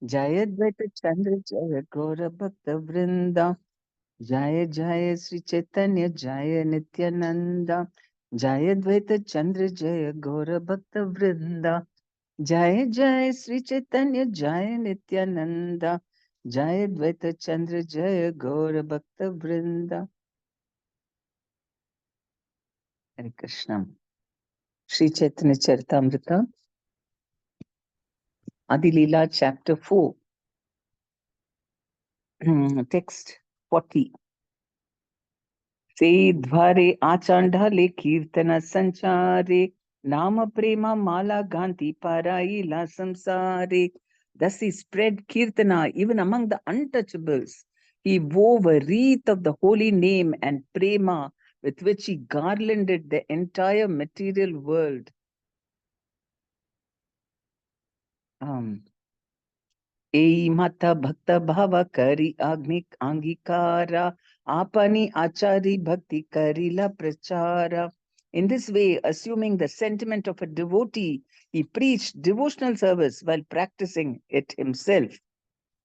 Jaya Dvaita Chandra Jaya Gaura Bhakta Vrinda. Jaya Jaya Sri Chaitanya Jaya Nityananda. Jaya Dvaita Chandra Jaya Gaura Bhakta Vrinda. Jaya Jaya Sri Chaitanya Jaya Nityananda. Jaya Dvaita Chandra Jaya Gaura Bhakta Vrinda. Hare Krishna. Sri Chaitanya Charitamrita, Adi Leela, Chapter 4, Text 40. Se dvare achandale kirtana sanchare, nama prema mala ganti paraila samsare. Thus he spread kirtana even among the untouchables. He wove a wreath of the holy name and prema with which he garlanded the entire material world. Um, Ei mata bhakta bhava kari agnik angikara apani achari bhakti karila prachara. In this way, assuming the sentiment of a devotee, he preached devotional service while practicing it himself.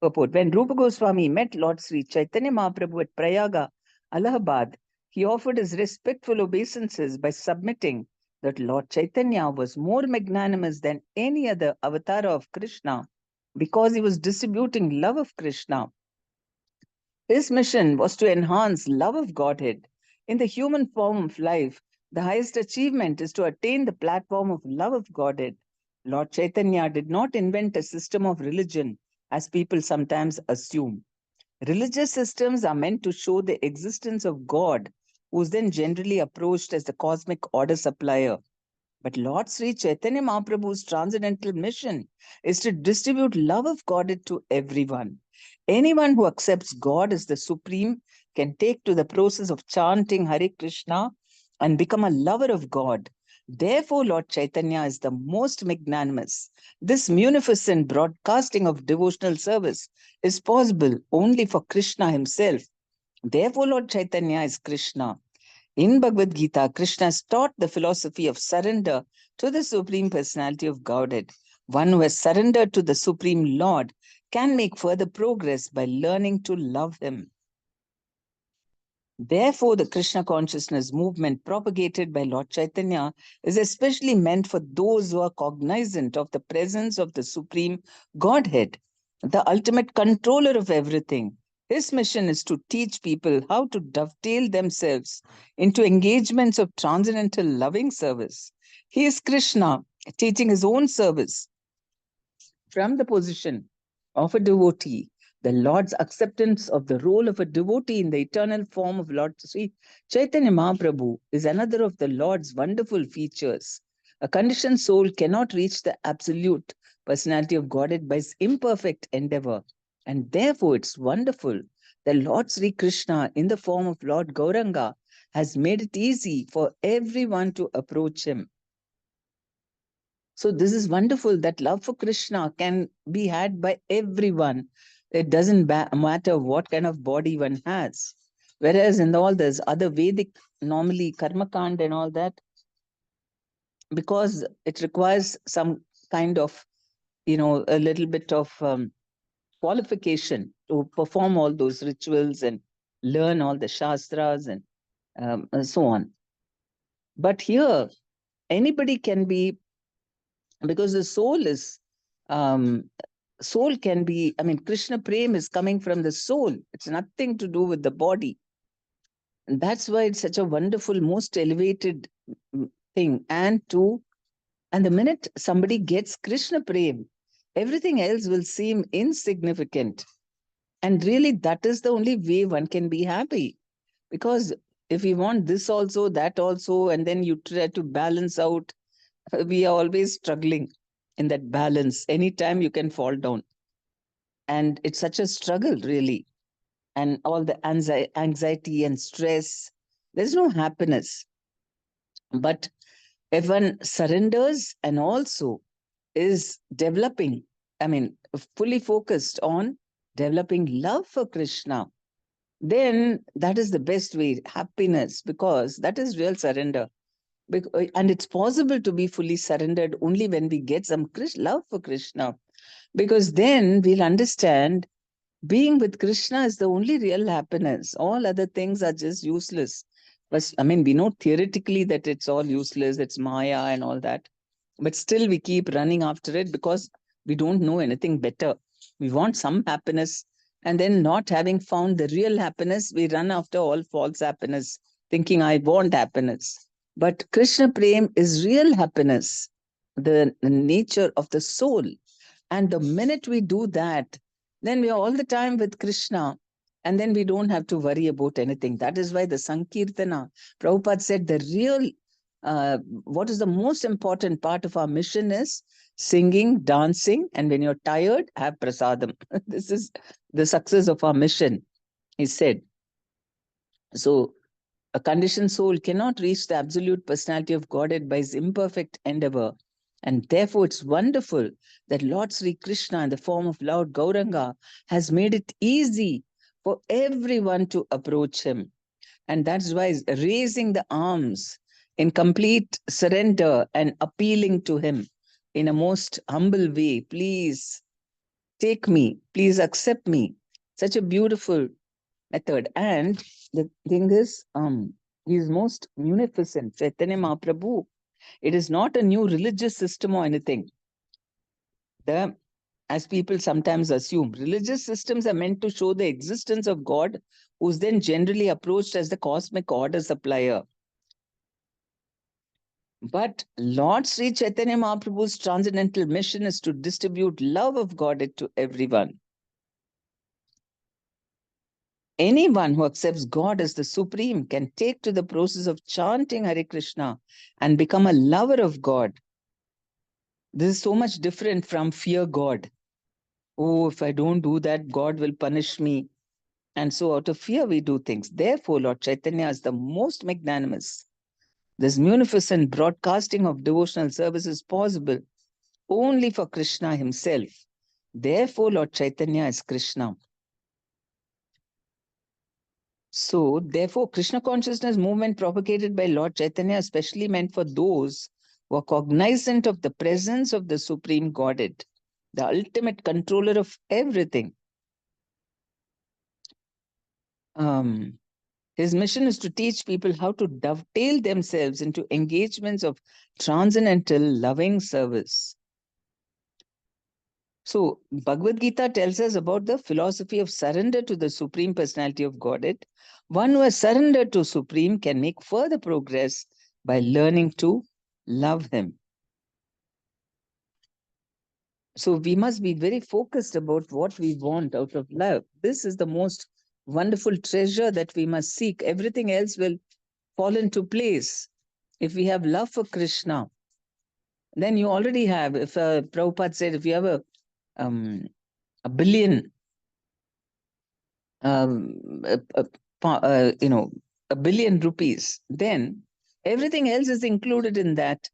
Purport. When Rupa Goswami met Lord Sri Chaitanya Mahaprabhu at Prayaga, Allahabad, he offered his respectful obeisances by submitting that Lord Chaitanya was more magnanimous than any other avatar of Krishna because he was distributing love of Krishna. His mission was to enhance love of Godhead. In the human form of life, the highest achievement is to attain the platform of love of Godhead. Lord Chaitanya did not invent a system of religion, as people sometimes assume. Religious systems are meant to show the existence of God, who is then generally approached as the cosmic order supplier. But Lord Sri Chaitanya Mahaprabhu's transcendental mission is to distribute love of God to everyone. Anyone who accepts God as the supreme can take to the process of chanting Hare Krishna and become a lover of God. Therefore, Lord Chaitanya is the most magnanimous. This munificent broadcasting of devotional service is possible only for Krishna himself. Therefore, Lord Chaitanya is Krishna. In Bhagavad Gita, Krishna has taught the philosophy of surrender to the Supreme Personality of Godhead. One who has surrendered to the Supreme Lord can make further progress by learning to love Him. Therefore, the Krishna consciousness movement propagated by Lord Chaitanya is especially meant for those who are cognizant of the presence of the Supreme Godhead, the ultimate controller of everything. His mission is to teach people how to dovetail themselves into engagements of transcendental loving service. He is Krishna, teaching his own service from the position of a devotee. The Lord's acceptance of the role of a devotee in the eternal form of Lord Sri Chaitanya Mahaprabhu is another of the Lord's wonderful features. A conditioned soul cannot reach the absolute personality of Godhead by its imperfect endeavor. And therefore, it's wonderful that Lord Sri Krishna, in the form of Lord Gauranga, has made it easy for everyone to approach him. So this is wonderful that love for Krishna can be had by everyone. It doesn't matter what kind of body one has. Whereas in all this other Vedic, normally karma kand and all that, because it requires some kind of, a little bit of qualification to perform all those rituals and learn all the shastras and so on. But here, anybody can be, because the um, soul can be, Krishna Prem is coming from the soul. It's nothing to do with the body. And that's why it's such a wonderful, most elevated thing. And the minute somebody gets Krishna Prem, everything else will seem insignificant. And really, that is the only way one can be happy. Because if you want this also, that also, and then you try to balance out, we are always struggling in that balance. Anytime you can fall down. And it's such a struggle, really. And all the anxiety and stress, there's no happiness. But if one surrenders and also is developing, fully focused on developing love for Krishna, then that is the best way, happiness, because that is real surrender. And it's possible to be fully surrendered only when we get some love for Krishna. Because then we'll understand being with Krishna is the only real happiness. All other things are just useless. But I mean, we know theoretically that it's all useless, it's Maya and all that. But still, we keep running after it because we don't know anything better. We want some happiness. And then, not having found the real happiness, we run after all false happiness, thinking, I want happiness. But Krishna Prem is real happiness, the nature of the soul. And the minute we do that, then we are all the time with Krishna. And then we don't have to worry about anything. That is why the Sankirtana, Prabhupada said the real, what is the most important part of our mission is singing, dancing, and when you're tired, have prasadam. This is the success of our mission, he said. So a conditioned soul cannot reach the absolute personality of Godhead by his imperfect endeavor. And therefore, it's wonderful that Lord Sri Krishna, in the form of Lord Gauranga, has made it easy for everyone to approach him. And that's why raising the arms in complete surrender and appealing to him in a most humble way, please take me, please accept me. Such a beautiful method. And the thing is, he is most munificent. Chaitanya Mahaprabhu, it is not a new religious system or anything. As people sometimes assume, religious systems are meant to show the existence of God, who's then generally approached as the cosmic order supplier. But Lord Sri Chaitanya Mahaprabhu's transcendental mission is to distribute love of God to everyone. Anyone who accepts God as the supreme can take to the process of chanting Hare Krishna and become a lover of God. This is so much different from fear God. Oh, if I don't do that, God will punish me. And so out of fear, we do things. Therefore, Lord Chaitanya is the most magnanimous. This munificent broadcasting of devotional service is possible only for Krishna himself. Therefore, Lord Chaitanya is Krishna. So, therefore, Krishna consciousness movement propagated by Lord Chaitanya is especially meant for those who are cognizant of the presence of the Supreme Godhead, the ultimate controller of everything. His mission is to teach people how to dovetail themselves into engagements of transcendental loving service. So, Bhagavad Gita tells us about the philosophy of surrender to the Supreme Personality of Godhead. One who has surrendered to Supreme can make further progress by learning to love Him. So, we must be very focused about what we want out of love. This is the most wonderful treasure that we must seek. Everything else will fall into place. If we have love for Krishna, then you already have. If Prabhupada said, if you have a billion, a, a billion rupees, then everything else is included in that.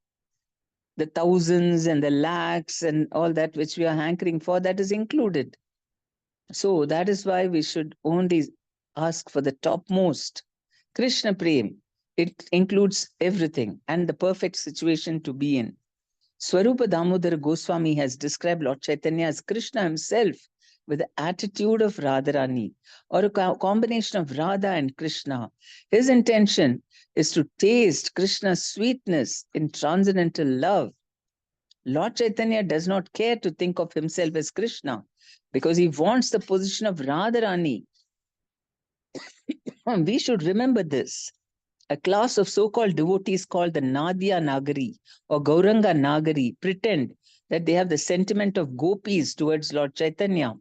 The thousands and the lakhs and all that which we are hankering for, that is included. So that is why we should only ask for the topmost. Krishna Prem, it includes everything and the perfect situation to be in. Swarupa Damodara Goswami has described Lord Chaitanya as Krishna himself with the attitude of Radharani, or a combination of Radha and Krishna. His intention is to taste Krishna's sweetness in transcendental love. Lord Chaitanya does not care to think of himself as Krishna because he wants the position of Radharani. We should remember this. A class of so-called devotees called the Nadia Nagari or Gauranga Nagari pretend that they have the sentiment of gopis towards Lord Chaitanya.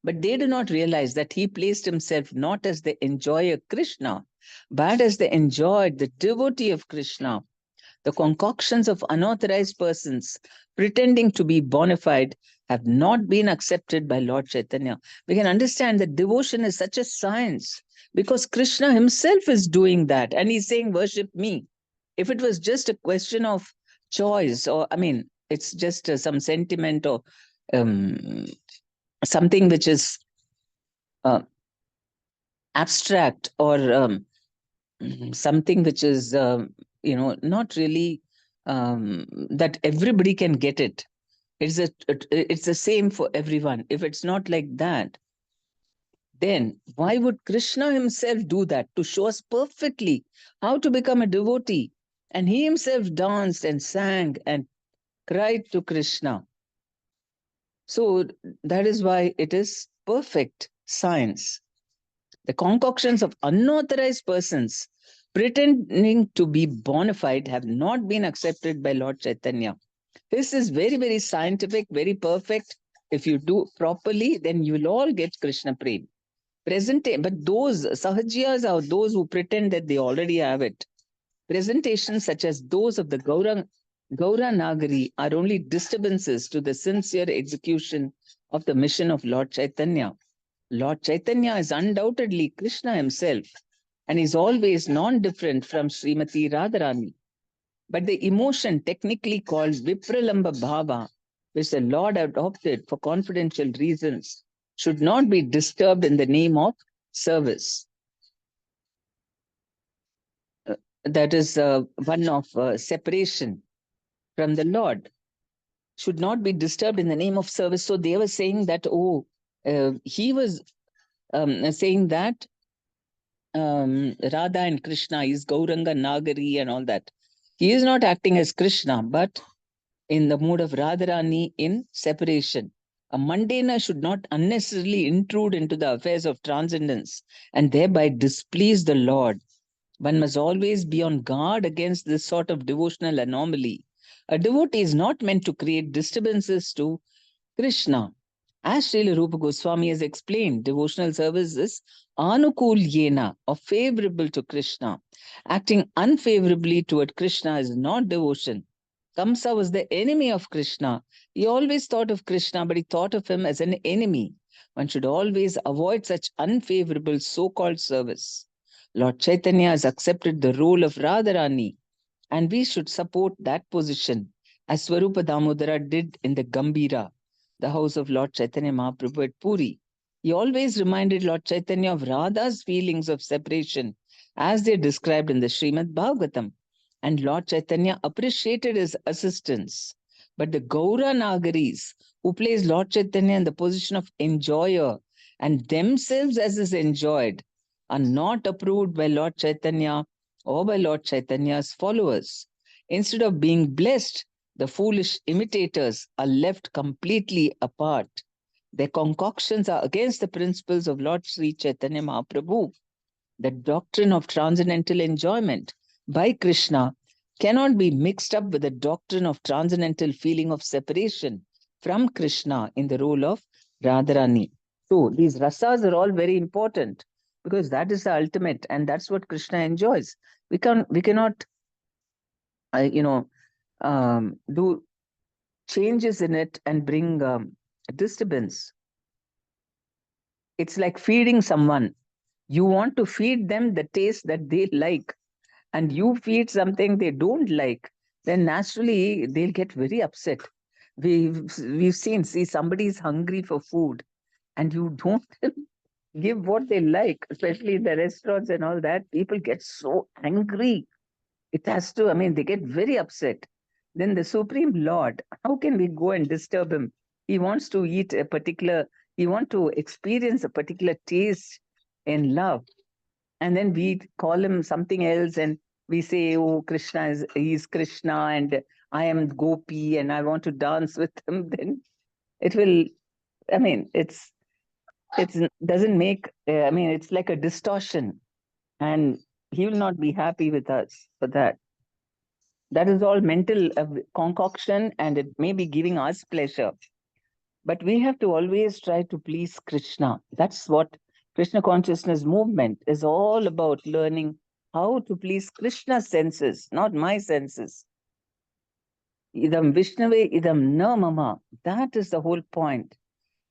But they do not realize that he placed himself not as the enjoyer Krishna, but as the enjoyed, the devotee of Krishna. The concoctions of unauthorized persons pretending to be bona fide have not been accepted by Lord Chaitanya. We can understand that devotion is such a science because Krishna himself is doing that and he's saying, worship me. If it was just a question of choice, or I mean, it's just some sentiment or um, something which is uh, abstract or something which is, not really that everybody can get it. It's the same for everyone. If it's not like that, then why would Krishna himself do that to show us perfectly how to become a devotee? And he himself danced and sang and cried to Krishna. So that is why it is perfect science. The concoctions of unauthorized persons pretending to be bona fide have not been accepted by Lord Chaitanya. This is very, very scientific, very perfect. If you do properly, then you will all get Krishna Prem. But those sahajiyas are those who pretend that they already have it. Presentations such as those of the Gaura Nagari are only disturbances to the sincere execution of the mission of Lord Chaitanya. Lord Chaitanya is undoubtedly Krishna himself and is always non-different from Srimati Radharani. But the emotion technically called Vipralamba Bhava, which the Lord adopted for confidential reasons, should not be disturbed in the name of service. That is one of separation from the Lord, should not be disturbed in the name of service. So they were saying that, he was saying that Radha and Krishna is Gauranga Nagari and all that. He is not acting as Krishna, but in the mood of Radharani in separation. A mundaner should not unnecessarily intrude into the affairs of transcendence and thereby displease the Lord. One must always be on guard against this sort of devotional anomaly. A devotee is not meant to create disturbances to Krishna. As Srila Rupa Goswami has explained, devotional service is anukulyena, or favorable to Krishna. Acting unfavorably toward Krishna is not devotion. Kamsa was the enemy of Krishna. He always thought of Krishna, but he thought of him as an enemy. One should always avoid such unfavorable so called service. Lord Chaitanya has accepted the role of Radharani, and we should support that position as Swarupa Damodara did in the Gambira, the house of Lord Chaitanya Mahaprabhu at Puri. He always reminded Lord Chaitanya of Radha's feelings of separation as they are described in the Srimad Bhagavatam, and Lord Chaitanya appreciated his assistance. But the Gaura Nagaris, who place Lord Chaitanya in the position of enjoyer and themselves as is enjoyed, are not approved by Lord Chaitanya or by Lord Chaitanya's followers. Instead of being blessed, the foolish imitators are left completely apart. Their concoctions are against the principles of Lord Sri Chaitanya Mahaprabhu. The doctrine of transcendental enjoyment by Krishna cannot be mixed up with the doctrine of transcendental feeling of separation from Krishna in the role of Radharani. So these rasas are all very important because that is the ultimate, and that's what Krishna enjoys. We cannot, do changes in it and bring disturbance. It's like feeding someone. You want to feed them the taste that they like, and you feed something they don't like, then naturally they'll get very upset. We've see somebody is hungry for food, and you don't give what they like, especially in the restaurants and all that. People get so angry. It has to, I mean, they get very upset. Then the Supreme Lord, how can we go and disturb him? He wants to eat a particular, he wants to experience a particular taste in love. And then we call him something else and we say, oh, Krishna is, he's Krishna and I am Gopi and I want to dance with him. Then it will, I mean, it's doesn't make, I mean, it's like a distortion and he will not be happy with us for that. That is all mental concoction and it may be giving us pleasure. But we have to always try to please Krishna. That's what Krishna consciousness movement is all about, learning how to please Krishna's senses, not my senses. Idam Vishnave, idam na mama. That is the whole point.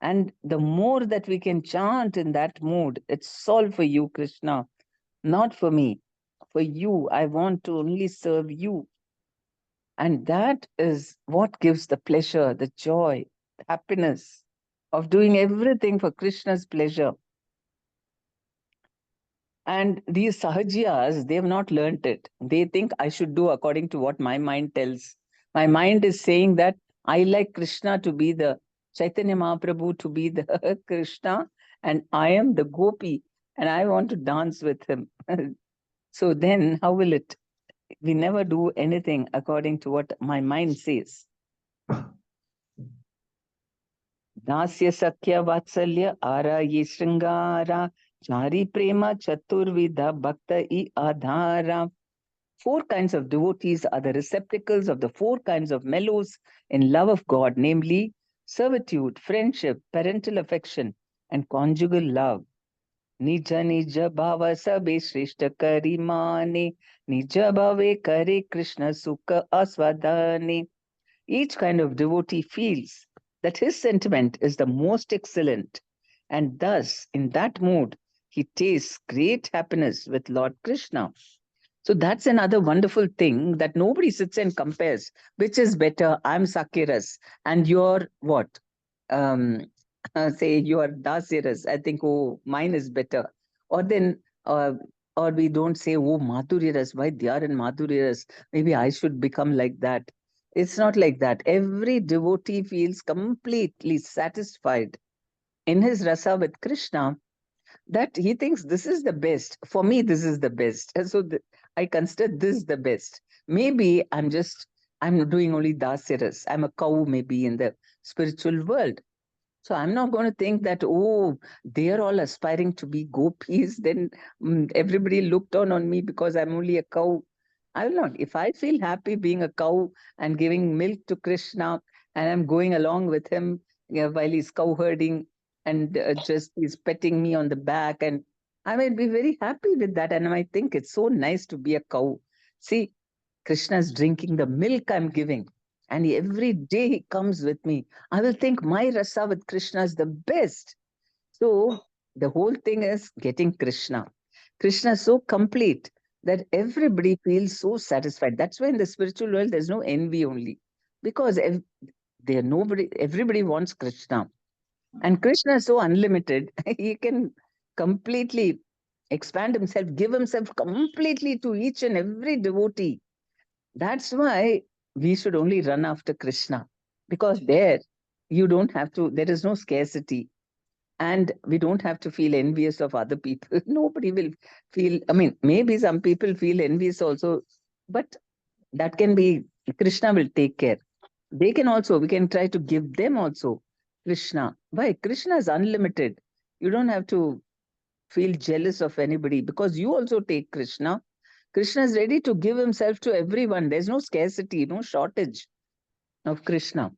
And the more that we can chant in that mood, it's all for you, Krishna, not for me. For you, I want to only serve you. And that is what gives the pleasure, the joy, the happiness of doing everything for Krishna's pleasure. And these sahajiyas, they have not learnt it. They think I should do according to what my mind tells. My mind is saying that I like Krishna to be the Chaitanya Mahaprabhu to be the Krishna, and I am the Gopi, and I want to dance with him. So then, how will it? We never do anything according to what my mind says. Dasya Sakya Vatsalya Ara Ye Sringara Chari Prema Chaturvidha Bhakta I Adhara. Four kinds of devotees are the receptacles of the four kinds of mellows in love of God, namely servitude, friendship, parental affection, and conjugal love. Nija nija bhava sabe shrishta kari mane, nija bhave kare Krishna sukha aswadhane. Each kind of devotee feels that his sentiment is the most excellent, and thus, in that mood, he tastes great happiness with Lord Krishna. So that's another wonderful thing that nobody sits and compares. Which is better? I'm Sakiras and you're what? Um, say you're Dasiras. I think, oh, mine is better. Or then, or we don't say, oh, Madhuriras, why they are in Madhuriras? Maybe I should become like that. It's not like that. Every devotee feels completely satisfied in his rasa with Krishna, that he thinks this is the best. For me, this is the best. And so I consider this the best. Maybe I'm doing only dasiras. I'm a cow maybe in the spiritual world. So I'm not going to think that, oh, they're all aspiring to be gopis. Then everybody looked on me because I'm only a cow. I will not. If I feel happy being a cow and giving milk to Krishna and I'm going along with him, while he's cow herding and just he's petting me on the back, and I might be very happy with that. And I might think it's so nice to be a cow. See, Krishna's drinking the milk I'm giving. And every day he comes with me. I will think my rasa with Krishna is the best. So the whole thing is getting Krishna. Krishna is so complete that everybody feels so satisfied. That's why in the spiritual world there's no envy only. Because everybody wants Krishna. And Krishna is so unlimited, he can completely expand himself, give himself completely to each and every devotee. That's why we should only run after Krishna, because there you don't have to, there is no scarcity, and we don't have to feel envious of other people. Nobody will feel, I mean, maybe some people feel envious also, but that can be, Krishna will take care. They can also, we can try to give them also Krishna. Why? Krishna is unlimited. You don't have to feel jealous of anybody because you also take Krishna. Krishna is ready to give himself to everyone. There's no scarcity, no shortage of Krishna.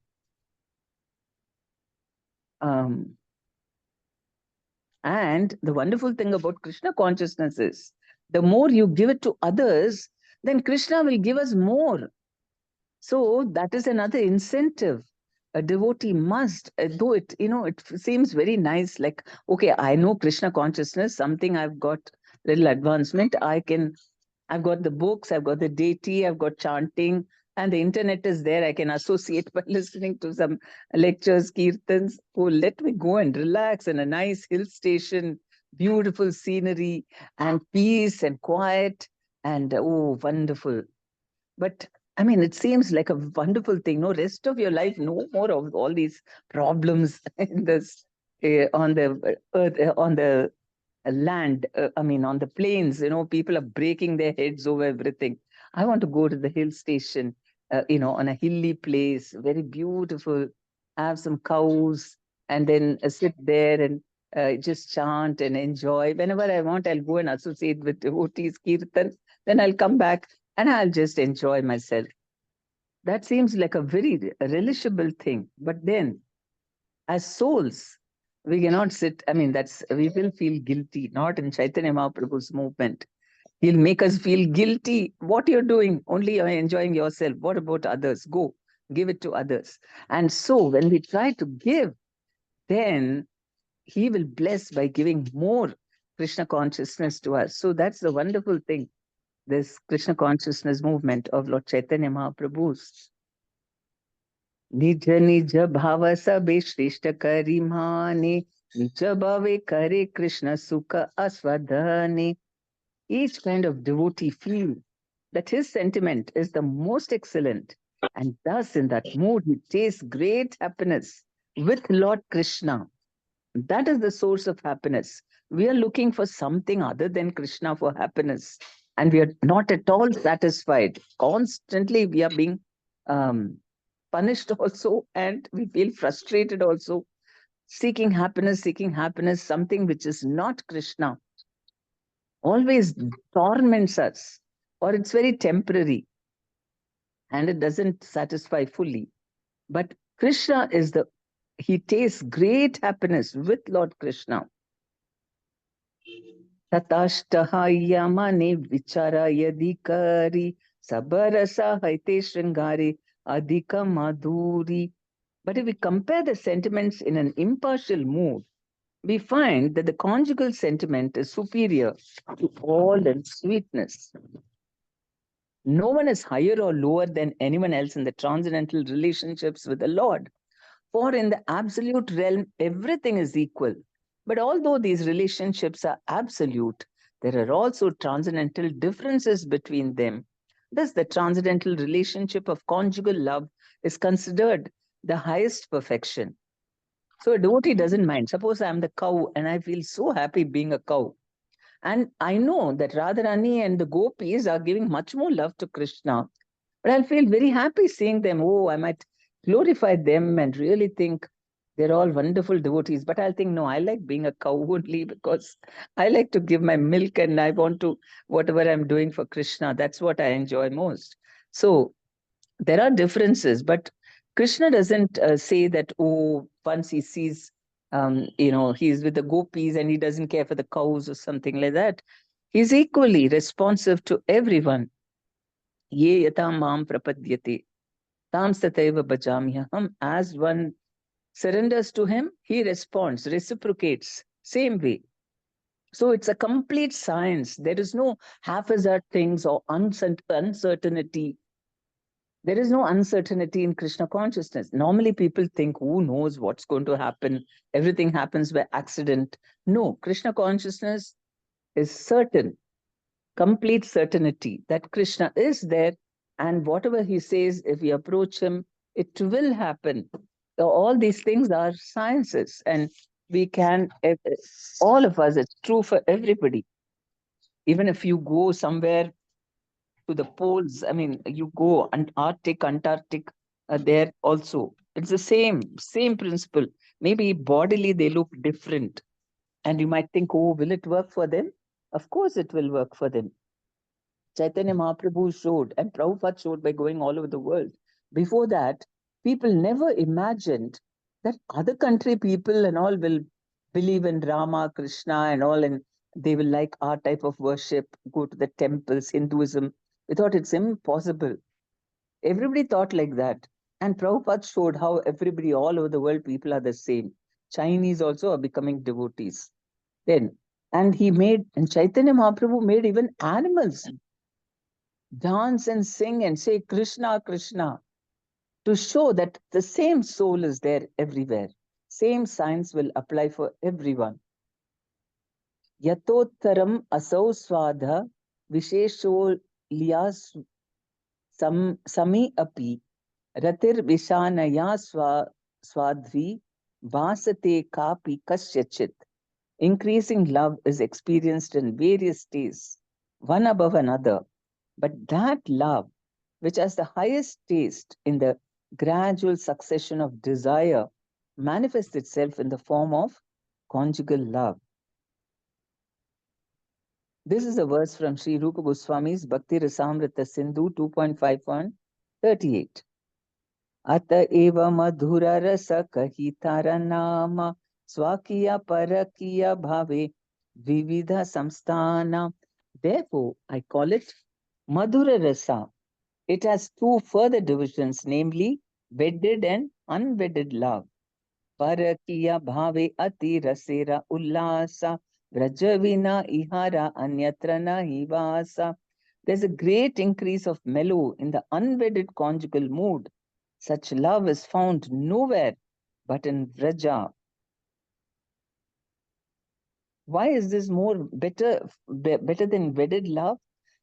Um, and the wonderful thing about Krishna consciousness is the more you give it to others, then Krishna will give us more. So that is another incentive. A devotee must, though it, it seems very nice, like, okay, I know Krishna consciousness, something I've got little advancement. I've got the books, I've got the deity, I've got chanting, and the internet is there. I can associate by listening to some lectures, kirtans. Oh, let me go and relax in a nice hill station, beautiful scenery, and peace and quiet, and oh, wonderful. But I mean, it seems like a wonderful thing. No, rest of your life, no more of all these problems in this on the earth, on the land, I mean, on the plains, people are breaking their heads over everything. I want to go to the hill station, on a hilly place, very beautiful, have some cows, and then sit there and just chant and enjoy. Whenever I want, I'll go and associate with devotees, kirtan, then I'll come back and I'll just enjoy myself. That seems like a very relishable thing. But then as souls, we cannot sit. I mean, we will feel guilty, not in Chaitanya Mahaprabhu's movement. He'll make us feel guilty. What you're doing, only you're enjoying yourself. What about others? Go, give it to others. And so when we try to give, then he will bless by giving more Krishna consciousness to us. So that's the wonderful thing, this Krishna consciousness movement of Lord Chaitanya Mahaprabhu's. निज निज भाव सबे श्रेष्ठ करी माने निज भावे करे Krishna sukha aswadhane. Each kind of devotee feel that his sentiment is the most excellent, And thus, in that mood, he tastes great happiness with Lord Krishna. That is the source of happiness. We are looking for something other than Krishna for happiness, and we are not at all satisfied. Constantly, we are being um, punished also, and we feel frustrated also, seeking happiness, something which is not Krishna, always torments us, or it's very temporary and it doesn't satisfy fully. But Krishna is he tastes great happiness with Lord Krishna. Tatashtahayyamane vicharayadikari sabarasa haite shringari adhika madhuri. But if we compare the sentiments in an impartial mood, we find that the conjugal sentiment is superior to all in sweetness. No one is higher or lower than anyone else in the transcendental relationships with the Lord. For in the absolute realm, everything is equal. But although these relationships are absolute, there are also transcendental differences between them. Thus, the transcendental relationship of conjugal love is considered the highest perfection. So, a devotee doesn't mind. Suppose I'm the cow and I feel so happy being a cow. And I know that Radharani and the gopis are giving much more love to Krishna, but I'll feel very happy seeing them. Oh, I might glorify them and really think they're all wonderful devotees. But I'll think, no, I like being a cow only because I like to give my milk and I want to, whatever I'm doing for Krishna, that's what I enjoy most. So there are differences, but Krishna doesn't say that, oh, once he sees, he's with the gopis and he doesn't care for the cows or something like that. He's equally responsive to everyone. Ye yata mam prapadyate, tam sataiva bhajamyaham. As one surrenders to him, he responds, reciprocates, same way. So it's a complete science. There is no haphazard things or uncertainty. There is no uncertainty in Krishna consciousness. Normally, people think, who knows what's going to happen? Everything happens by accident. No, Krishna consciousness is certain, complete certainty that Krishna is there, and whatever he says, if we approach him, it will happen. So all these things are sciences, and we can, all of us, it's true for everybody. Even if you go somewhere to the poles, I mean, you go and Arctic, Antarctic, there also. It's the same principle. Maybe bodily they look different. And you might think, oh, will it work for them? Of course it will work for them. Chaitanya Mahaprabhu showed, and Prabhupada showed by going all over the world. Before that, people never imagined that other country people and all will believe in Rama, Krishna, and all, and they will like our type of worship, go to the temples, Hinduism. We thought it's impossible. Everybody thought like that. And Prabhupada showed how everybody all over the world, people are the same. Chinese also are becoming devotees. Then, and Chaitanya Mahaprabhu made even animals dance and sing and say Krishna, Krishna, to show that the same soul is there everywhere. Same science will apply for everyone. Yatottaram asau swadha vishesho liyas sami api ratir vishanaya swadvi vasate kapi kasyachit. Increasing love is experienced in various stages, one above another. But that love, which has the highest taste in the gradual succession of desire, manifests itself in the form of conjugal love. This is a verse from Sri Rupa Goswami's Bhakti Rasamrita Sindhu 2.5138. Ata eva madhura rasa kahitara nama swakiya parakiya bhave vividha samsthana. Therefore, I call it Madhura Rasa. It has two further divisions, namely wedded and unwedded love. Parakiya bhave ati rasera ullasa vrajavina ihara anyatra nahi vasa. There's a great increase of mellow in the unwedded conjugal mood. Such love is found nowhere but in Vraja. Why is this more better than wedded love?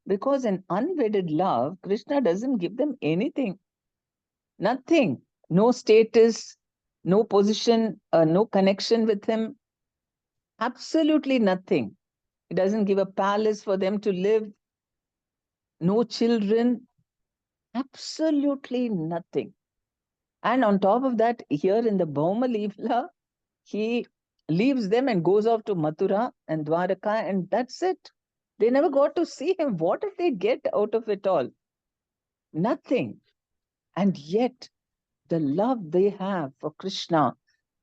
Because in unwedded love, Krishna doesn't give them anything. Nothing. No status, no position, no connection with him. Absolutely nothing. He doesn't give a palace for them to live, no children, absolutely nothing. And on top of that, here in the Bhauma Leela, he leaves them and goes off to Mathura and Dwaraka, and that's it. They never got to see him. What did they get out of it all? Nothing. And yet, the love they have for Krishna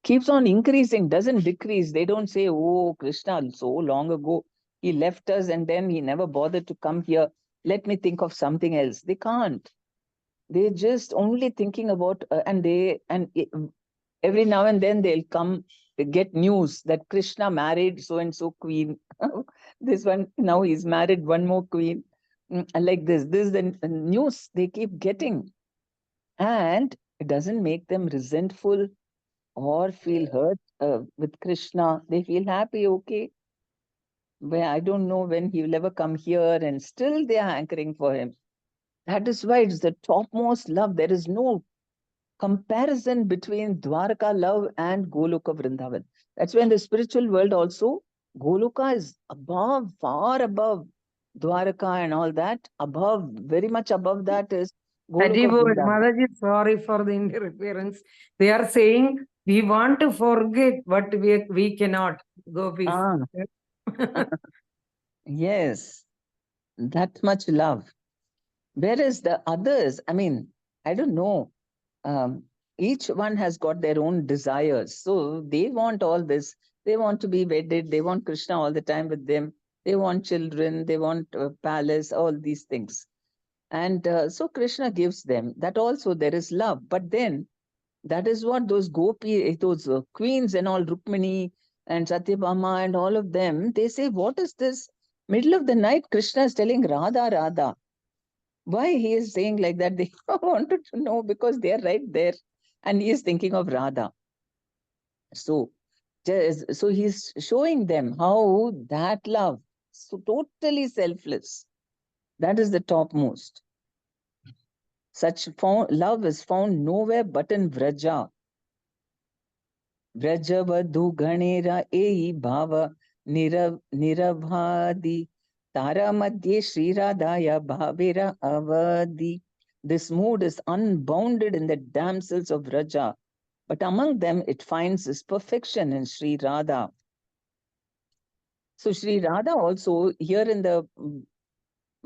keeps on increasing, doesn't decrease. They don't say, oh, Krishna, so long ago, he left us and then he never bothered to come here. Let me think of something else. They can't. They're just only thinking about, every now and then they'll come get news that Krishna married so and so queen. This one, now he's married one more queen. Like this. This is the news they keep getting. And it doesn't make them resentful or feel hurt with Krishna. They feel happy, okay. Well, I don't know when he will ever come here, and still they are hankering for him. That is why it's the topmost love. There is no comparison between Dwarka love and Goloka Vrindavan. That's why in the spiritual world also, Goloka is above, far above Dwarka and all that. Above, very much above that is Goloka Haribol, Vrindavan. Mataji, sorry for the interference. They are saying we want to forget, but we cannot. Gopis. Ah, yes, that much love. Whereas the others, I mean, I don't know. Um, each one has got their own desires. So they want all this. They want to be wedded. They want Krishna all the time with them. They want children. They want a palace, all these things. And so Krishna gives them that also there is love. But then that is what those those queens and all, Rukmini and Satyabhama and all of them, they say, what is this? Middle of the night, Krishna is telling Radha, Radha. Why he is saying like that? They wanted to know because they are right there. And he is thinking of Radha. So, so he's showing them how that love, so totally selfless, that is the topmost. Such love is found nowhere but in Vraja. Vrajavadhu Ganera Ei Bhava Niravhadi Tara Madhye Sri Radhaya Bhavira Avadi. This mood is unbounded in the damsels of Vraja, but among them it finds its perfection in Sri Radha. So Sri Radha also here in the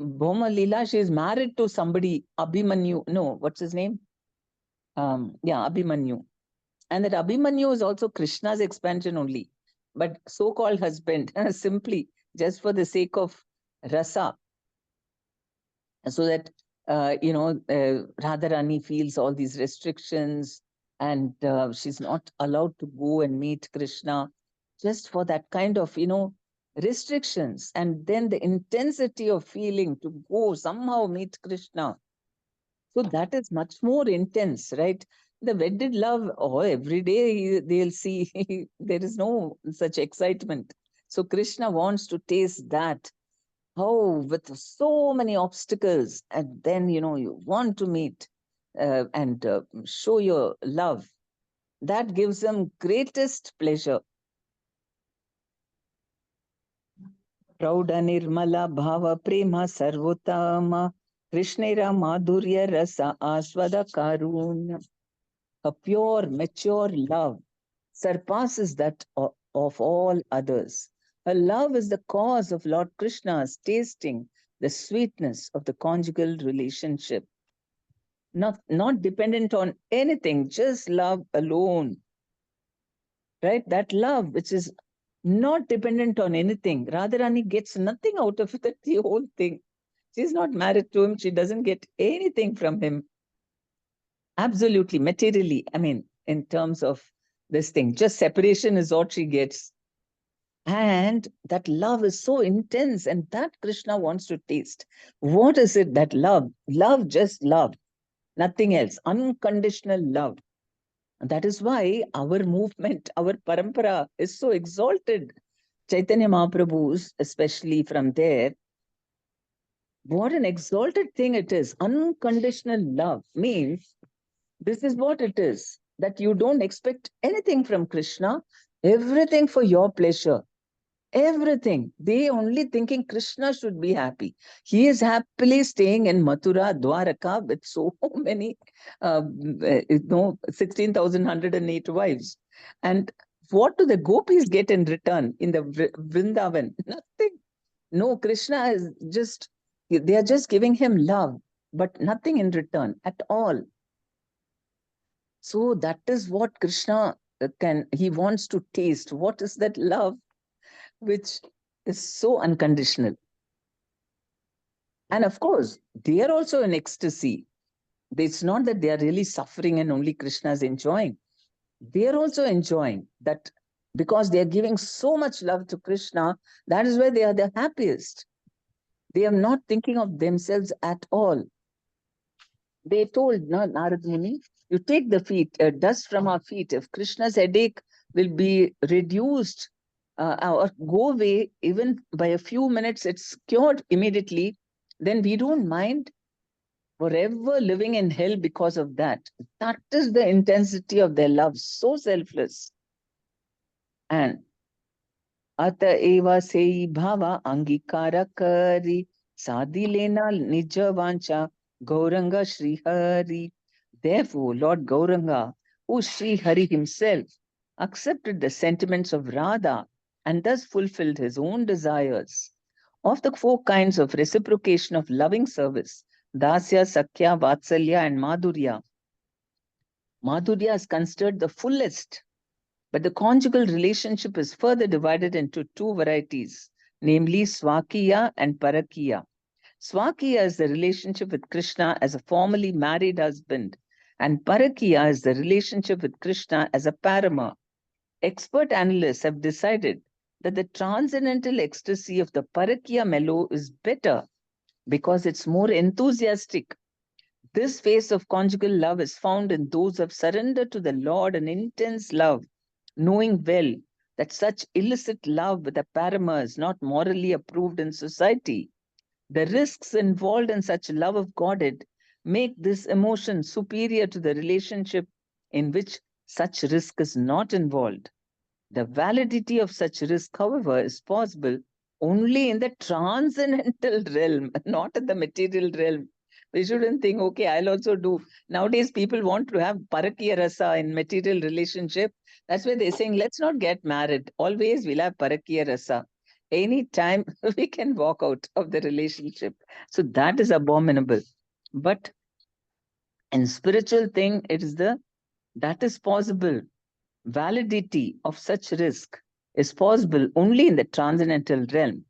Bhoma Leela, she is married to somebody, Abhimanyu. No, what's his name? Yeah, Abhimanyu. And that Abhimanyu is also Krishna's expansion only, but so-called husband, simply just for the sake of rasa, so that Radharani feels all these restrictions, and she's not allowed to go and meet Krishna, just for that kind of restrictions, and then the intensity of feeling to go somehow meet Krishna. So that is much more intense, right? The wedded love, oh, every day they'll see there is no such excitement. So Krishna wants to taste that. Oh, with so many obstacles, and then you want to meet and show your love. That gives them greatest pleasure. Prauda nirmala bhava prema sarvotama Krishnera madhurya rasa aswada karunya. A pure, mature love surpasses that of all others. Her love is the cause of Lord Krishna's tasting the sweetness of the conjugal relationship. Not dependent on anything, just love alone. Right? That love, which is not dependent on anything. Radharani gets nothing out of it, the whole thing. She's not married to him. She doesn't get anything from him. Absolutely, materially. I mean, in terms of this thing, just separation is what she gets. And that love is so intense, and that Krishna wants to taste. What is it that love? Love, just love, nothing else. Unconditional love. And that is why our movement, our parampara is so exalted. Chaitanya Mahaprabhu's, especially from there, what an exalted thing it is. Unconditional love means This is what it is, that you don't expect anything from Krishna, everything for your pleasure. Everything. They only thinking Krishna should be happy. He is happily staying in Mathura, Dwaraka with so many, 16,108 wives. And what do the gopis get in return in the Vrindavan? Nothing. No, Krishna is just, they are just giving him love, but nothing in return at all. So that is what Krishna he wants to taste. What is that love which is so unconditional? And of course, they are also in ecstasy. It's not that they are really suffering and only Krishna is enjoying. They are also enjoying that, because they are giving so much love to Krishna. That is why they are the happiest. They are not thinking of themselves at all. They told Narad Muni, you take the feet, dust from our feet. If Krishna's headache will be reduced or go away even by a few minutes, it's cured immediately, then we don't mind forever living in hell because of that. That is the intensity of their love, so selfless. And Ata eva sei bhava angikara kari sadhi lena nija vancha Gauranga Sri Hari. Therefore, Lord Gauranga, who Sri Hari himself, accepted the sentiments of Radha and thus fulfilled his own desires. Of the four kinds of reciprocation of loving service, Dasya, Sakya, Vatsalya, and Madhurya, Madhurya is considered the fullest, but the conjugal relationship is further divided into two varieties, namely Swakiya and Parakiya. Swakiya is the relationship with Krishna as a formally married husband, and Parakiya is the relationship with Krishna as a parama. Expert analysts have decided that the transcendental ecstasy of the Parakiya mellow is better because it's more enthusiastic. This phase of conjugal love is found in those who have surrendered to the Lord an intense love, knowing well that such illicit love with a parama is not morally approved in society. The risks involved in such love of Godhead make this emotion superior to the relationship in which such risk is not involved. The validity of such risk, however, is possible only in the transcendental realm, not in the material realm. We shouldn't think, okay, I'll also do. Nowadays, people want to have parakiya rasa in material relationship. That's why they're saying, let's not get married. Always we'll have parakiya rasa. Anytime we can walk out of the relationship. So that is abominable. But in spiritual thing, that is possible. Validity of such risk is possible only in the transcendental realm.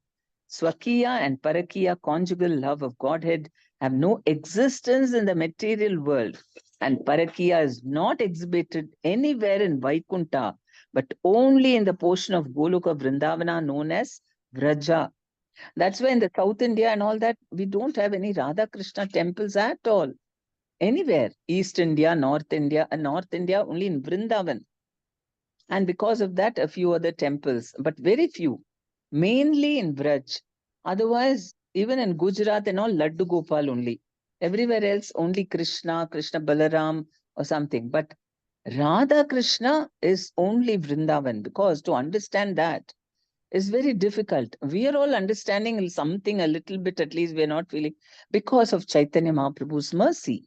Swakiya and Parakiya conjugal love of Godhead have no existence in the material world, and Parakiya is not exhibited anywhere in Vaikunta, but only in the portion of Goloka Vrindavana known as Vraja. That's why in the South India and all that, we don't have any Radha Krishna temples at all. Anywhere. East India, North India, only in Vrindavan. And because of that, a few other temples, but very few, mainly in Braj. Otherwise, even in Gujarat and all, Laddu Gopal only. Everywhere else, only Krishna, Krishna Balaram or something. But Radha Krishna is only Vrindavan, because to understand that is very difficult. We are all understanding something a little bit, at least we are not feeling, because of Chaitanya Mahaprabhu's mercy.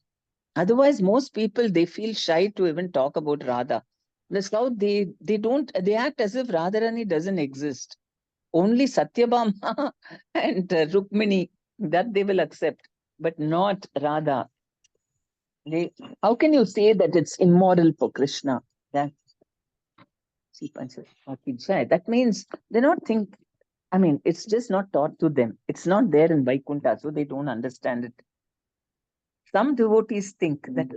Otherwise, most people, they feel shy to even talk about Radha. The South, they act as if Radharani doesn't exist. Only Satyabhama and Rukmini, that they will accept, but not Radha. How can you say that it's immoral for Krishna? That, that means they not think, I mean, it's just not taught to them. It's not there in Vaikuntha, so they don't understand it. Some devotees think that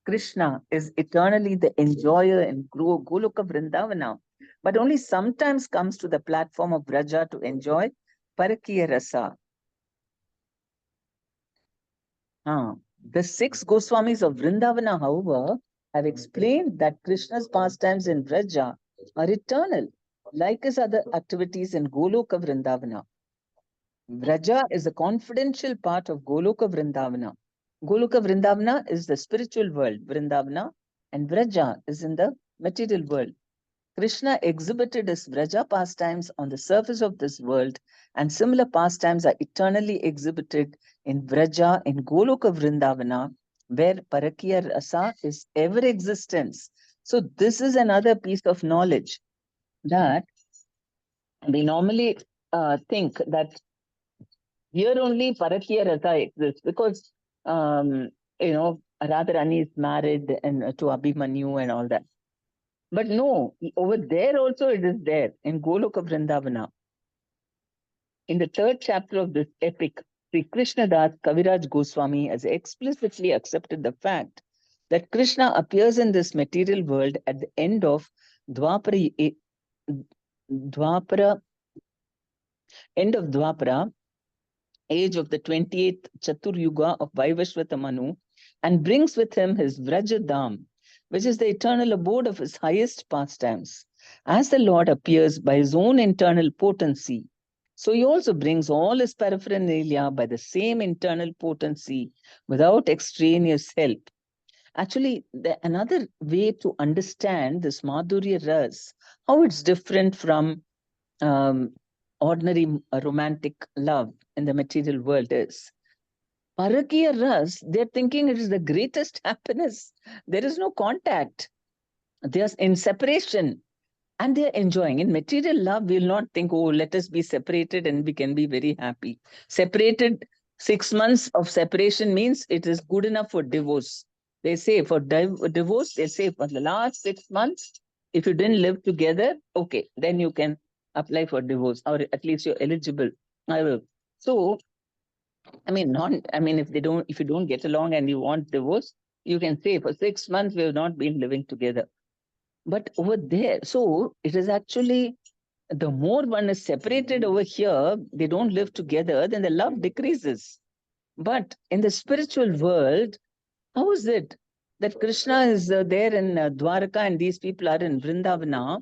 Krishna is eternally the enjoyer in Goloka Vrindavana, but only sometimes comes to the platform of Vraja to enjoy Parakiya Rasa. The six Goswamis of Vrindavana, however, have explained that Krishna's pastimes in Vraja are eternal, like his other activities in Goloka Vrindavana. Vraja is a confidential part of Goloka Vrindavana. Goloka Vrindavana is the spiritual world, Vrindavana, and Vraja is in the material world. Krishna exhibited his Vraja pastimes on the surface of this world, and similar pastimes are eternally exhibited in Vraja, in Goloka Vrindavana, where Parakya Rasa is ever existence. So, this is another piece of knowledge that we normally think that here only Parakya Rasa exists because, um, Radharani is married and to Abhimanyu and all that. But no, over there also it is there in Goloka Vrindavana. In the third chapter of this epic, Sri Krishna Das Kaviraj Goswami has explicitly accepted the fact that Krishna appears in this material world at the end of Dwapara, Dwapara end of Dwapara, age of the 28th Chatur Yuga of Vaivashvata Manu, and brings with him his Vrajadam, which is the eternal abode of his highest pastimes. As the Lord appears by his own internal potency, so he also brings all his paraphernalia by the same internal potency without extraneous help. Actually, another way to understand this Madhurya Ras, how it's different from um, ordinary romantic love in the material world is Parakiya Ras, they're thinking it is the greatest happiness. There is no contact. They are in separation and they're enjoying. In material love, we'll not think, oh, let us be separated and we can be very happy. Separated, 6 months of separation means it is good enough for divorce. They say for divorce, they say for the last 6 months, if you didn't live together, okay, then you can apply for divorce or at least you're eligible. I will. So, I mean, not, I mean, if you don't get along and you want divorce, you can say for 6 months, we have not been living together. But over there, so it is actually the more one is separated over here, they don't live together, then the love decreases. But in the spiritual world, how is it that Krishna is there in Dwaraka and these people are in Vrindavana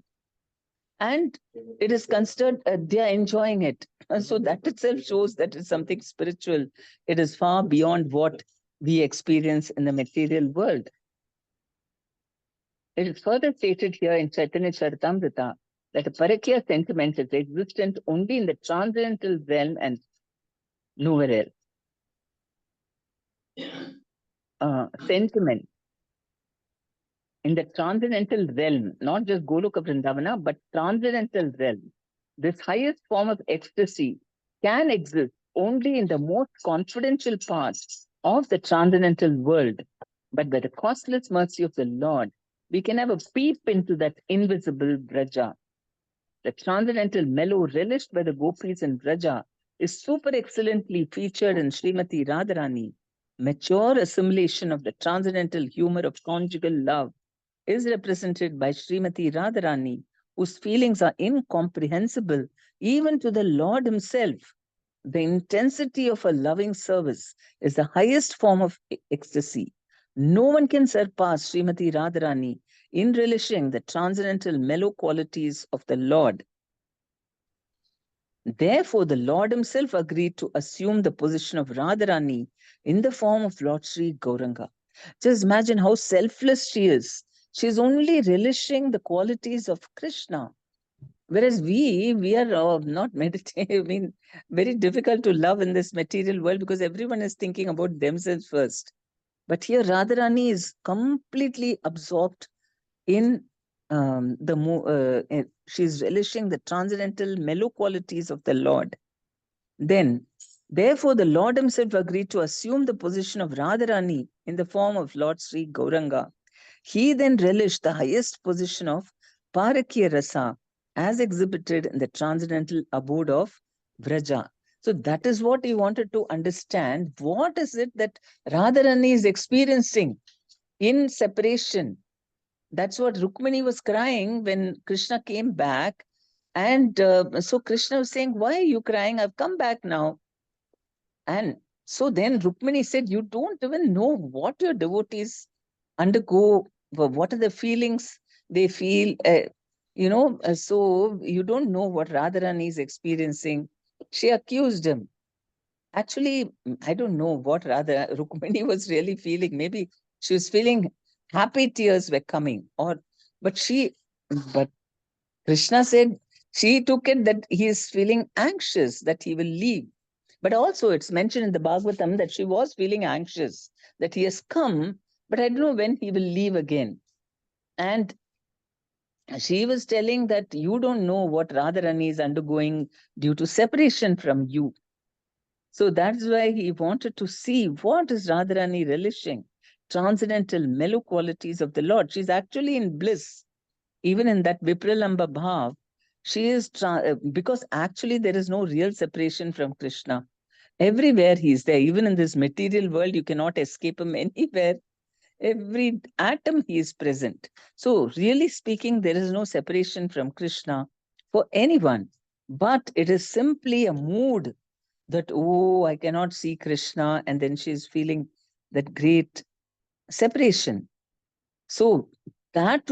and it is considered they are enjoying it? So that itself shows that it's something spiritual. It is far beyond what we experience in the material world. It is further stated here in Chaitanya Charitamrita that a parakya sentiment is existent only in the transcendental realm and nowhere else. Sentiment in the transcendental realm, not just Goloka Vrindavana, but transcendental realm. This highest form of ecstasy can exist only in the most confidential part of the transcendental world. But by the costless mercy of the Lord, we can have a peep into that invisible Braja. The transcendental mellow relished by the gopis in Braja is super excellently featured in Srimati Radharani. Mature assimilation of the transcendental humor of conjugal love is represented by Srimati Radharani, whose feelings are incomprehensible even to the Lord Himself. The intensity of a loving service is the highest form of ecstasy. No one can surpass Srimati Radharani in relishing the transcendental mellow qualities of the Lord. Therefore, the Lord Himself agreed to assume the position of Radharani in the form of Lord Sri Gauranga. Just imagine how selfless she is. She is only relishing the qualities of Krishna. Whereas we are not meditating. I mean, very difficult to love in this material world because everyone is thinking about themselves first. But here, Radharani is completely absorbed in she's relishing the transcendental mellow qualities of the Lord. Then, therefore, the Lord Himself agreed to assume the position of Radharani in the form of Lord Sri Gauranga. He then relished the highest position of Parakya Rasa as exhibited in the transcendental abode of Vraja. So that is what he wanted to understand. What is it that Radharani is experiencing in separation? That's what Rukmini was crying when Krishna came back. And so Krishna was saying, why are you crying? I've come back now. And so then Rukmini said, you don't even know what your devotees undergo, what are the feelings they feel, so you don't know what Radharani is experiencing. She accused him. Actually, I don't know what rather Rukmini was really feeling. Maybe she was feeling happy tears were coming, or but but Krishna said she took it that he is feeling anxious that he will leave. But also, it's mentioned in the Bhagavatam that she was feeling anxious that he has come, but I don't know when he will leave again. And she was telling that you don't know what Radharani is undergoing due to separation from you. So that's why he wanted to see what is Radharani relishing, transcendental mellow qualities of the Lord. She's actually in bliss, even in that Vipralamba Bhav. She is, because actually there is no real separation from Krishna. Everywhere he is there, even in this material world, you cannot escape him anywhere. Every atom he is present. So, really speaking, there is no separation from Krishna for anyone, but it is simply a mood that, oh, I cannot see Krishna, and then she's feeling that great separation. So that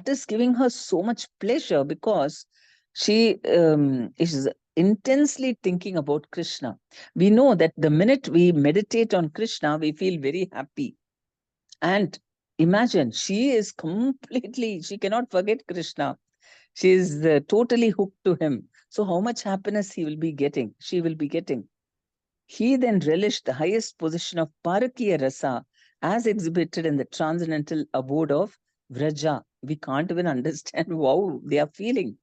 is giving her so much pleasure because she is intensely thinking about Krishna. We know that the minute we meditate on Krishna, we feel very happy. And imagine, she is completely, she cannot forget Krishna. She is totally hooked to him. So how much happiness he will be getting, she will be getting. He then relished the highest position of Parakiya Rasa as exhibited in the transcendental abode of Vraja. We can't even understand how they are feeling,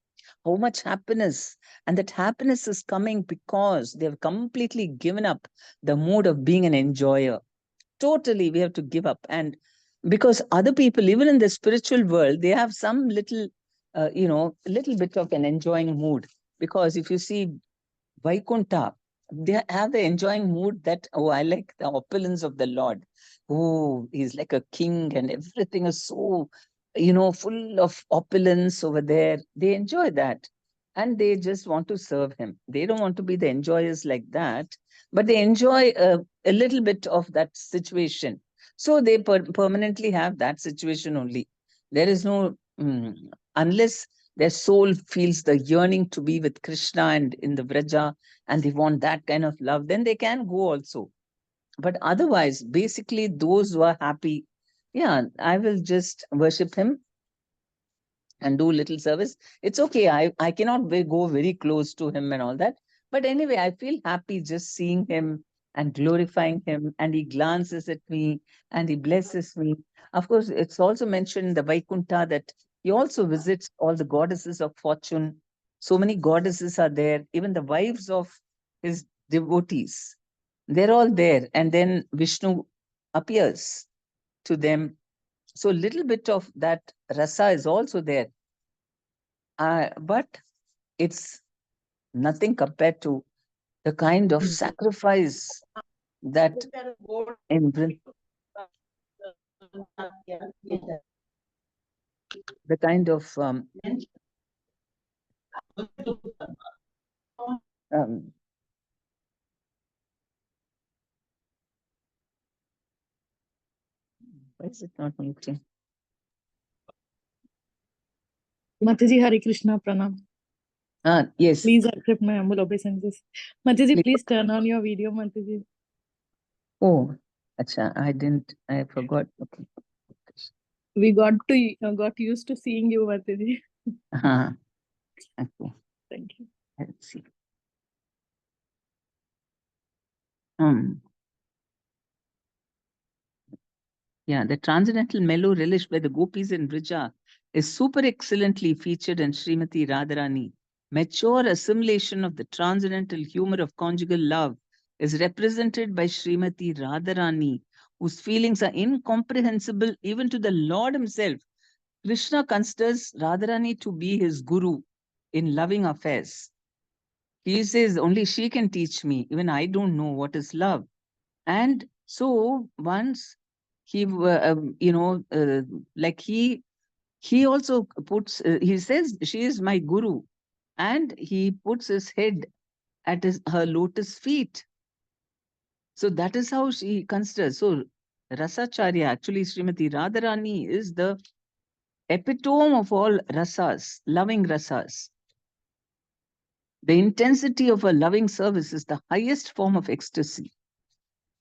how much happiness. And that happiness is coming because they have completely given up the mode of being an enjoyer. Totally, we have to give up. And because other people, even in the spiritual world, they have some little, little bit of an enjoying mood. Because if you see Vaikunta, they have the enjoying mood that, oh, I like the opulence of the Lord. Oh, he's like a king and everything is so, full of opulence over there. They enjoy that. And they just want to serve him. They don't want to be the enjoyers like that, but they enjoy a little bit of that situation. So they permanently have that situation only. There is no, unless their soul feels the yearning to be with Krishna and in the Vraja, and they want that kind of love, then they can go also. But otherwise, basically, those who are happy, yeah, I will just worship him and do little service. It's okay. I cannot go very close to him and all that. But anyway, I feel happy just seeing him and glorifying him. And he glances at me and he blesses me. Of course, it's also mentioned in the Vaikunta that he also visits all the goddesses of fortune. So many goddesses are there, even the wives of his devotees. They're all there. And then Vishnu appears to them. So a little bit of that rasa is also there. But it's nothing compared to the kind of sacrifice that in the kind of um, why is it not muting? Mataji, Hare Krishna, Pranam. Yes. Please accept my humble obeisances. Mataji, Please. please turn on your video, Mataji. Oh, acha, I forgot. Okay. We got used to seeing you, Mataji. Okay. Thank you. Let's see. Um, yeah, the transcendental mellow relished by the gopis in Vrija is super excellently featured in Srimati Radharani. Mature assimilation of the transcendental humor of conjugal love is represented by Srimati Radharani, whose feelings are incomprehensible even to the Lord himself. Krishna considers Radharani to be his guru in loving affairs. He says, only she can teach me. Even I don't know what is love. And so once he, like he also puts, he says, she is my guru. And he puts his head at her lotus feet. So that is how she considers. So Rasacharya, actually Srimati Radharani is the epitome of all rasas, loving rasas. The intensity of a loving service is the highest form of ecstasy.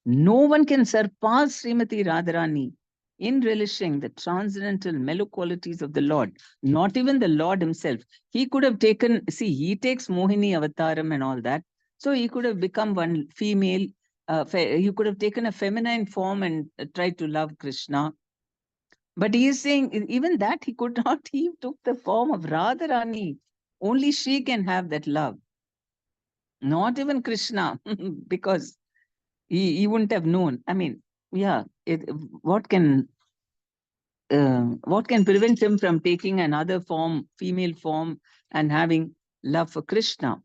No one can surpass Srimati Radharani in relishing the transcendental mellow qualities of the Lord. Not even the Lord himself. He could have taken, see, he takes Mohini Avataram and all that. So he could have become one female. He could have taken a feminine form and tried to love Krishna. But he is saying, even that he could not. He took the form of Radharani. Only she can have that love. Not even Krishna, because he wouldn't have known. I mean, yeah, what can prevent him from taking another form, female form, and having love for Krishna?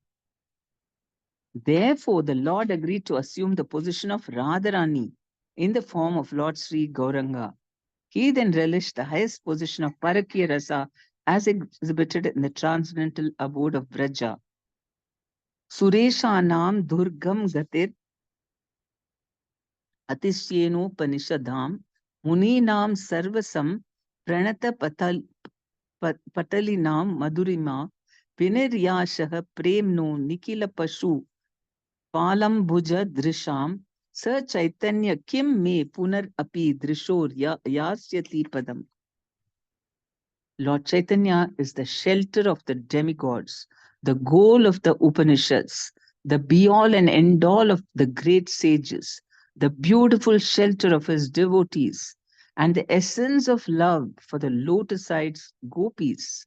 Therefore, the Lord agreed to assume the position of Radharani in the form of Lord Sri Gauranga. He then relished the highest position of Parakya Rasa as exhibited in the transcendental abode of Braja. Sureshanam Durgam Gatir Atishyenopanishadam Muninam Sarvasam Pranata Patalinam Madhurima Vineryashah Premno Nikila Pashu Palam Bhuja Drisham Sa Chaitanya Kim Me Punar Api Drishor Yasyati Padam. Lord Chaitanya is the shelter of the demigods, the goal of the Upanishads, the be-all and end-all of the great sages, the beautiful shelter of his devotees, and the essence of love for the lotus-eyed gopis.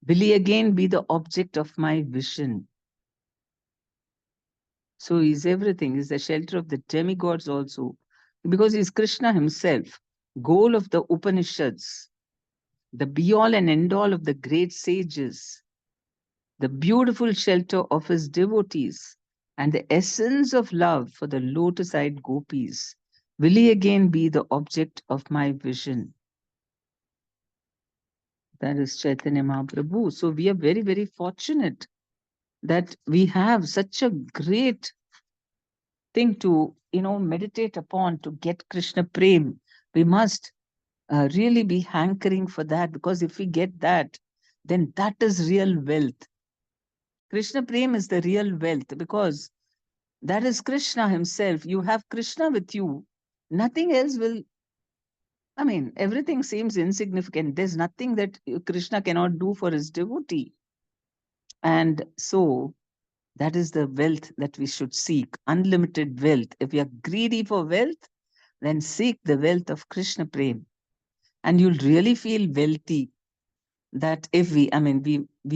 Will he again be the object of my vision? So he's everything. He's the shelter of the demigods also, because he's Krishna himself, goal of the Upanishads, the be-all and end-all of the great sages, the beautiful shelter of his devotees, and the essence of love for the lotus-eyed gopis. Will he again be the object of my vision? That is Chaitanya Mahaprabhu. So we are very, very fortunate that we have such a great thing to, meditate upon to get Krishna Prem. We must really be hankering for that, because if we get that, then that is real wealth. Krishna Prem is the real wealth, because that is Krishna himself. You have Krishna with you. Nothing else will, everything seems insignificant. There's nothing that Krishna cannot do for his devotee. And so that is the wealth that we should seek, unlimited wealth. If we are greedy for wealth, then seek the wealth of Krishna Prem. And you'll really feel wealthy. That if we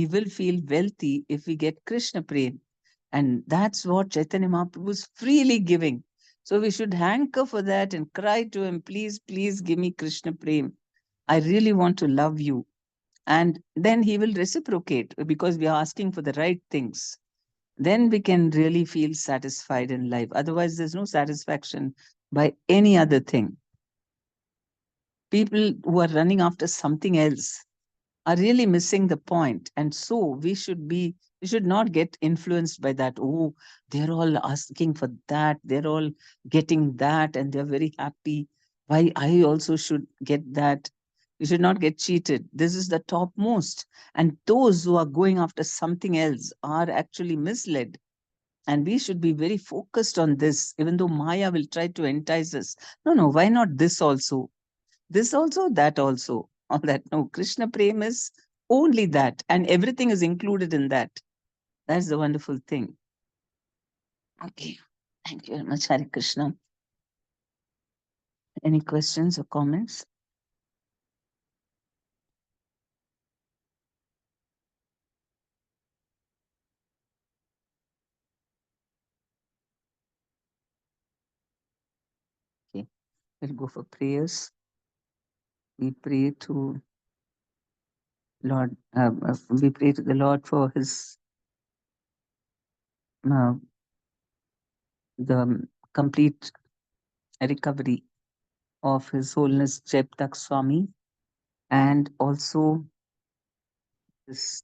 will feel wealthy if we get Krishna Prem. And that's what Chaitanya Mahaprabhu is freely giving. So we should hanker for that and cry to him, please, please give me Krishna Prem. I really want to love you. And then he will reciprocate, because we are asking for the right things. Then we can really feel satisfied in life. Otherwise, there's no satisfaction by any other thing. People who are running after something else are really missing the point. And so we should not get influenced by that. Oh, they're all asking for that. They're all getting that and they're very happy. Why I also should get that? We should not get cheated. This is the topmost. And those who are going after something else are actually misled. And we should be very focused on this, even though Maya will try to entice us. No, why not this also? This also, that also. All that. No, Krishna Prem is only that, and everything is included in that. That's the wonderful thing. Okay. Thank you very much, Hare Krishna. Any questions or comments? Okay. We'll go for prayers. We pray to Lord. We pray to the Lord for his the complete recovery of His Holiness Jeptak Swami, and also this